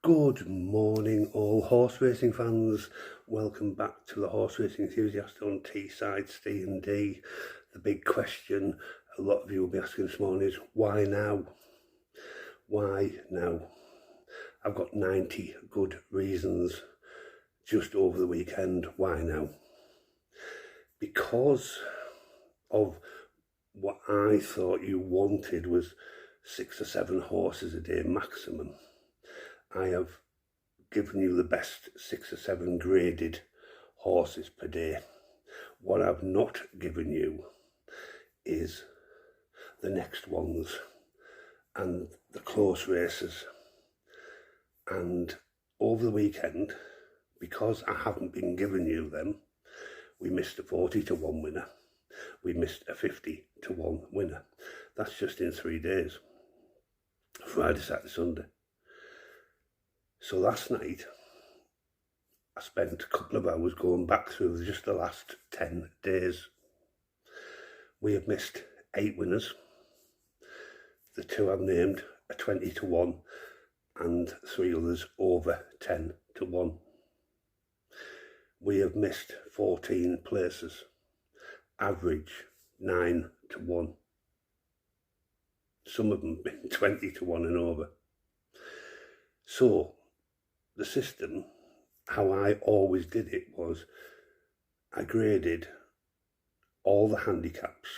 Good morning, all horse racing fans. Welcome back to the Horse Racing Enthusiast on Teesside, Ste&Dee. The big question a lot of you will be asking this morning is, why now? Why now? I've got 90 good reasons just over the weekend. Why now? Because of what I thought you wanted was 6 or 7 horses a day maximum. I have given you the best 6 or 7 graded horses per day. What I've not given you is the next ones and the close races. And over the weekend, because I haven't been giving you them, we missed a 40 to 1 winner. We missed a 50 to 1 winner. That's just in 3 days. Friday, Saturday, Sunday. So last night, I spent a couple of hours going back through just the last 10 days. We have missed 8 winners. The 2 I've named are 20 to 1 and 3 others over 10 to 1. We have missed 14 places, average 9 to 1. Some of them been 20 to 1 and over. So the system, how I always did it, was I graded all the handicaps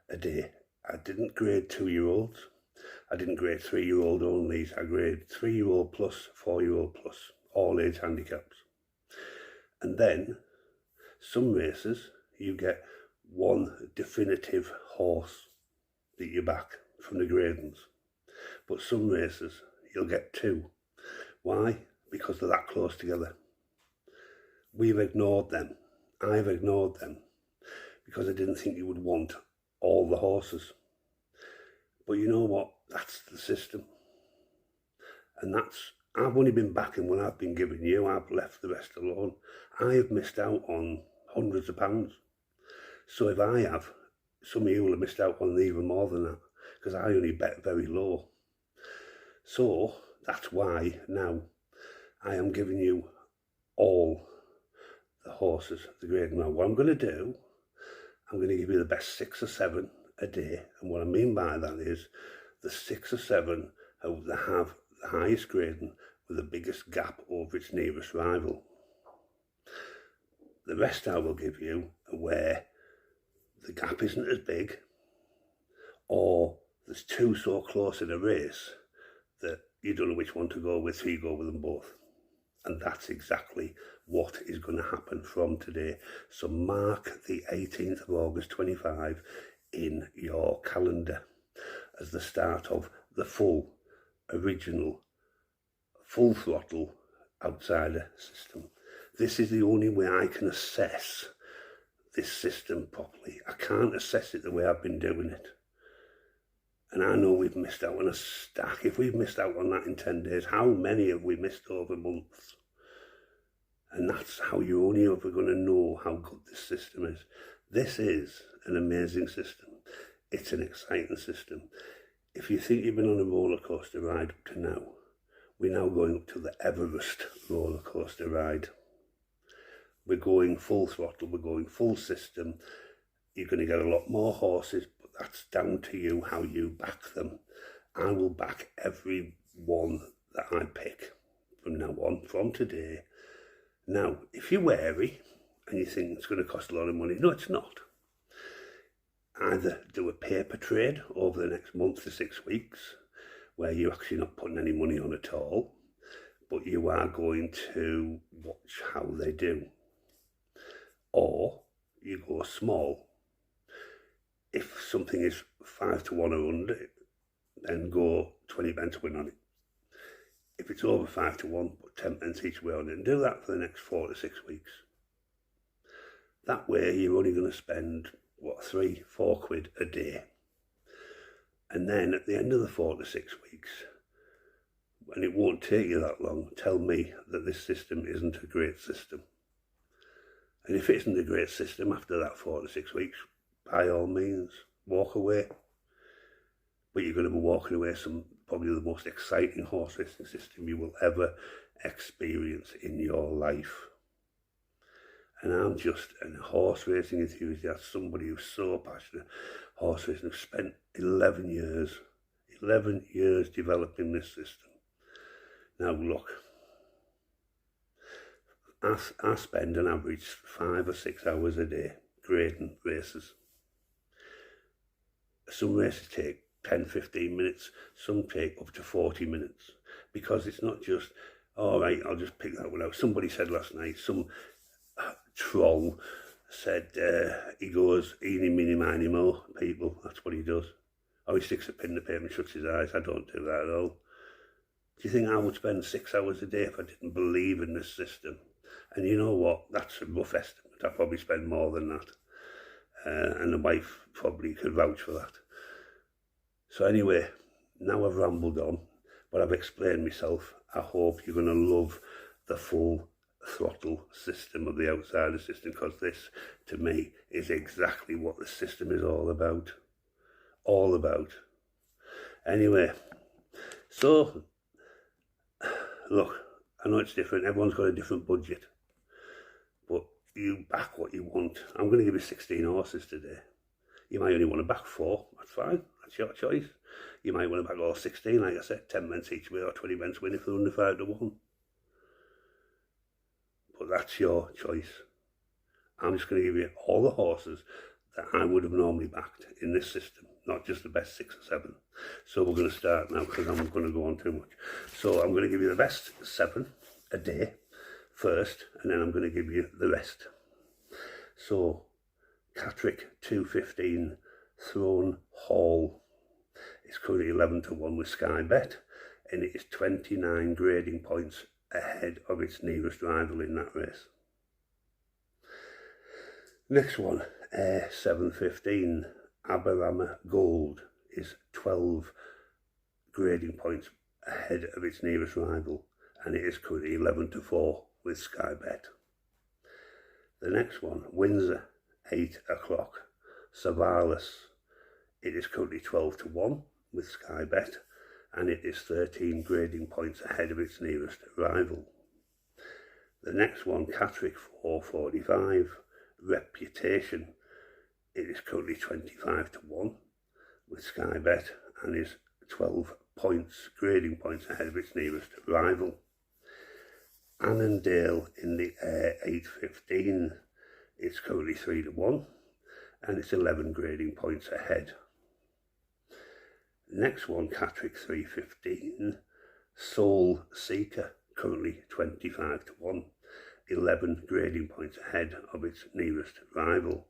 a day. I didn't grade 2-year-olds. I didn't grade 3-year-old onlys. I graded 3-year-old plus, 4-year-old plus, all age handicaps. And then some races you get 1 definitive horse that you back from the gradings. But some races you'll get 2. Why? Because they're that close together. We've ignored them. I've ignored them because I didn't think you would want all the horses. But you know what? That's the system. And I've only been backing what I've been giving you. I've left the rest alone. I have missed out on hundreds of pounds. So if I have, some of you will have missed out on even more than that because I only bet very low. So that's why now I am giving you all the horses, the grade. Now what I'm going to do, I'm going to give you the best 6 or 7 a day. And what I mean by that is the 6 or 7 that have the highest grading with the biggest gap over its nearest rival. The rest I will give you are where the gap isn't as big, or there's 2 so close in a race that you don't know which one to go with, so you go with them both. And that's exactly what is going to happen from today. So mark the 18th of August 25 in your calendar as the start of the full, original, full throttle outsider system. This is the only way I can assess this system properly. I can't assess it the way I've been doing it. And I know we've missed out on a stack. If we've missed out on that in 10 days, how many have we missed over months? And that's how you're only ever going to know how good this system is. This is an amazing system. It's an exciting system. If you think you've been on a roller coaster ride up to now, we're now going up to the Everest roller coaster ride. We're going full throttle, we're going full system. You're going to get a lot more horses, but that's down to you how you back them. I will back every one that I pick from now on, from today. Now, if you're wary and you think it's going to cost a lot of money, no, it's not. Either do a paper trade over the next month to 6 weeks, where you're actually not putting any money on at all, but you are going to watch how they do. Or you go small. If something is 5 to 1 or under, then go 20 pence win on it. If it's over 5 to 1, put 10 pence each way on it, and do that for the next 4 to 6 weeks. That way you're only going to spend, 3-4 quid a day. And then at the end of the 4 to 6 weeks, and it won't take you that long, tell me that this system isn't a great system. And if it isn't a great system after that 4 to 6 weeks, by all means, walk away. But you're going to be walking away probably the most exciting horse racing system you will ever experience in your life. And I'm just a horse racing enthusiast, somebody who's so passionate horse racing. I've spent 11 years developing this system. Now look, I spend an average 5 or 6 hours a day grading races. Some races take 10-15 minutes, some take up to 40 minutes, because it's not just, all right, I'll just pick that one out. Somebody said last night, some troll said he goes eeny, meeny, miny, mo, people, that's what he does. Or he sticks a pin in the paper and shuts his eyes. I don't do that at all. Do you think I would spend 6 hours a day if I didn't believe in this system? And you know what, that's a rough estimate. I probably spend more than that. And the wife probably could vouch for that. So anyway, now I've rambled on, but I've explained myself. I hope you're going to love the full throttle system of the outsider system, because this, to me, is exactly what the system is all about. All about. Anyway, so, look, I know it's different. Everyone's got a different budget. But you back what you want. I'm going to give you 16 horses today. You might only want to back 4. That's fine. That's your choice. You might want to back all 16, like I said, 10 pence each way or 20 pence win if they're under 5 to 1. But that's your choice. I'm just going to give you all the horses that I would have normally backed in this system, not just the best 6 or 7. So we're going to start now, because I'm going to go on too much. So I'm going to give you the best 7 a day first, and then I'm going to give you the rest. So Catterick 215 Throne Hall is currently 11 to 1 with Sky Bet, and it is 29 grading points ahead of its nearest rival in that race. Next one, Air 715 Aberama Gold is 12 grading points ahead of its nearest rival, and it is currently 11 to 4 with Sky Bet. The next one, Windsor 8 o'clock Savalas, it is currently 12 to 1 with Sky Bet, and it is 13 grading points ahead of its nearest rival. The next one, Catterick 445 Reputation, it is currently 25 to 1 with Sky Bet, and is 12 grading points ahead of its nearest rival. Annandale in the Air 815, it's currently 3 to 1, and it's 11 grading points ahead. Next one, Catterick 315 Soul Seeker, currently 25 to 1, 11 grading points ahead of its nearest rival.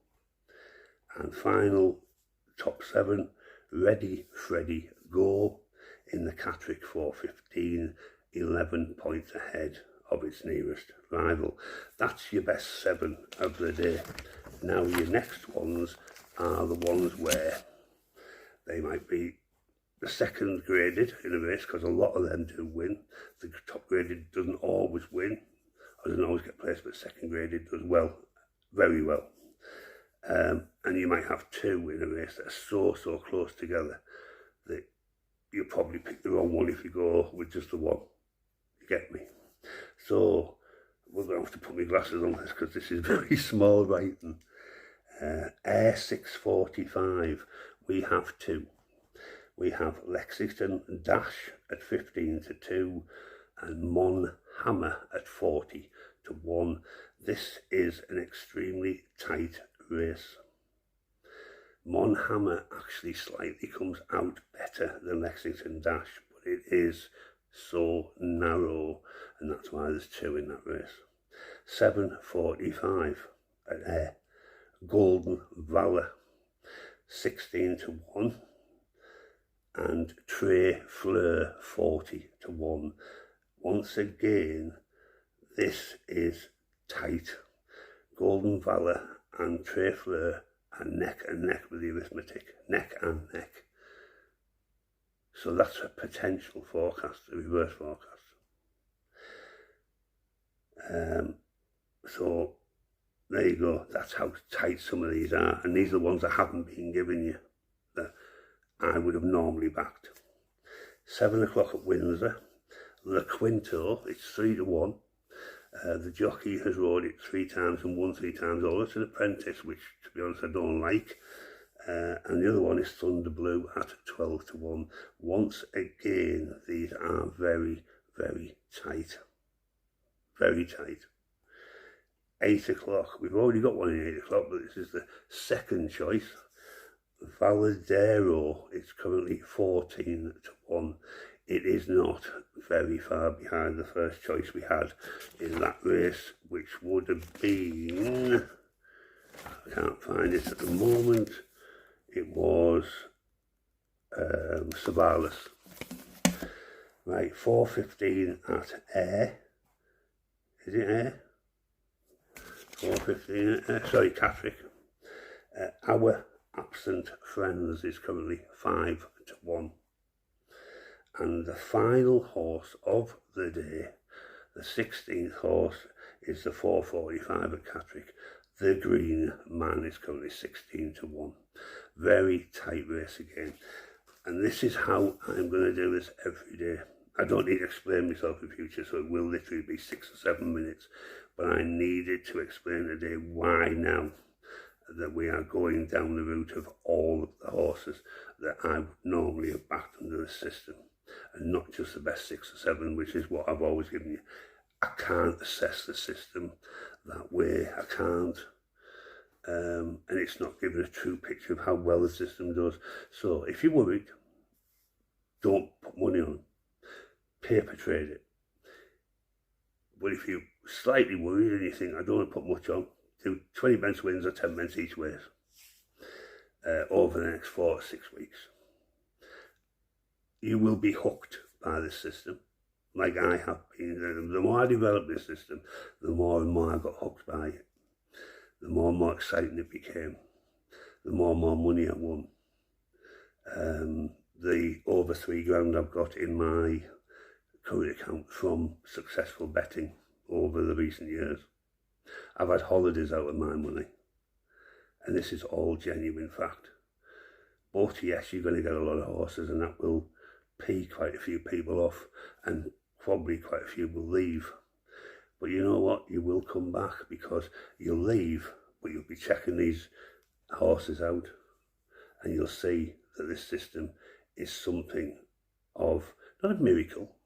And final, top 7, Ready Freddy Go in the Catterick 415, 11 points ahead of its nearest rival. That's your best 7 of the day. Now your next ones are the ones where they might be the second graded in a race, because a lot of them do win. The top graded doesn't always win, or doesn't always get placed, but second graded does well, very well. And you might have 2 in a race that are so close together that you'll probably pick the wrong one if you go with just the one. You get me? So we're going to have to put my glasses on this, because this is very small writing. Air 645, we have 2. We have Lexington Dash at 15 to 2 and Mon Hammer at 40 to 1. This is an extremely tight race. Mon Hammer actually slightly comes out better than Lexington Dash, but it is so narrow, and that's why there's 2 in that race. 7:45 at Air. Golden Valor 16 to 1. And Trey Fleur 40 to 1. Once again, this is tight. Golden Valor and Trey Fleur are neck and neck with the arithmetic, neck and neck. So that's a potential forecast, a reverse forecast. So there you go, that's how tight some of these are, and these are the ones I haven't been giving you that I would have normally backed. 7 o'clock at Windsor. The Quinto, it's 3-1. The jockey has rode it 3 times and won 3 times over. It's an apprentice, which, to be honest, I don't like. And the other one is Thunder Blue at 12-1. Once again, these are very, very tight. Very tight. 8 o'clock. We've already got one in 8 o'clock, but this is the second choice. Valadero is currently 14-1. It is not very far behind the first choice we had in that race, which would have been, I can't find it at the moment, it was Savalas. Right, 4:15 at Ayr. Is it Ayr? 4:15 at Ayr, sorry, Catterick. Our Absent Friends is currently 5-1. And the final horse of the day, the 16th horse, is the 4:45 at Catterick. The Green Man is currently 16-1. Very tight race again. And this is how I'm going to do this every day. I don't need to explain myself in future, so it will literally be 6 or 7 minutes. But I needed to explain today why now that we are going down the route of all of the horses that I would normally have backed under the system. And not just the best 6 or 7, which is what I've always given you. I can't assess the system that way. I can't. And it's not giving a true picture of how well the system does. So if you're worried, don't put money on them. Paper trade it. But if you're slightly worried and you think, I don't want to put much on, do 20 pence wins or 10 pence each way over the next 4 or 6 weeks. You will be hooked by this system, like I have been. The more I developed this system, the more and more I got hooked by it. The more and more exciting it became. The more and more money I won. The over £3,000 I've got in my current account from successful betting over the recent years. I've had holidays out of my money. And this is all genuine fact. But yes, you're going to get a lot of horses, and that will pee quite a few people off, and probably quite a few will leave. But you know what? You will come back, because you'll leave, but you'll be checking these horses out, and you'll see that this system is something of, not a miracle,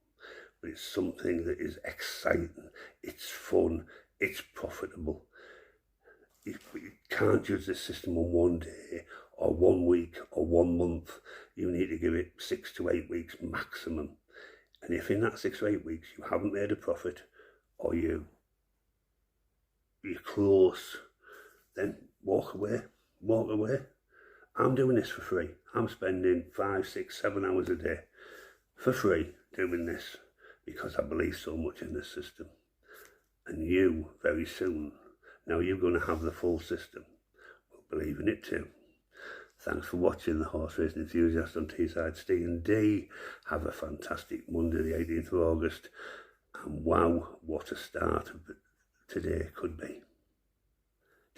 but it's something that is exciting, it's fun, it's profitable. You can't judge this system on one day, or 1 week, or 1 month. You need to give it 6 to 8 weeks maximum. And if in that 6 or 8 weeks you haven't made a profit, or you're close, then walk away. Walk away. I'm doing this for free. I'm spending 5, 6, 7 hours a day for free doing this, because I believe so much in this system. And you, very soon, now you're going to have the full system, will believe in it too. Thanks for watching The Horse Racing Enthusiast on Teesside Ste&Dee. Have a fantastic Monday, the 18th of August. And wow, what a start today could be.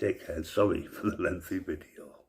Take care, and sorry for the lengthy video.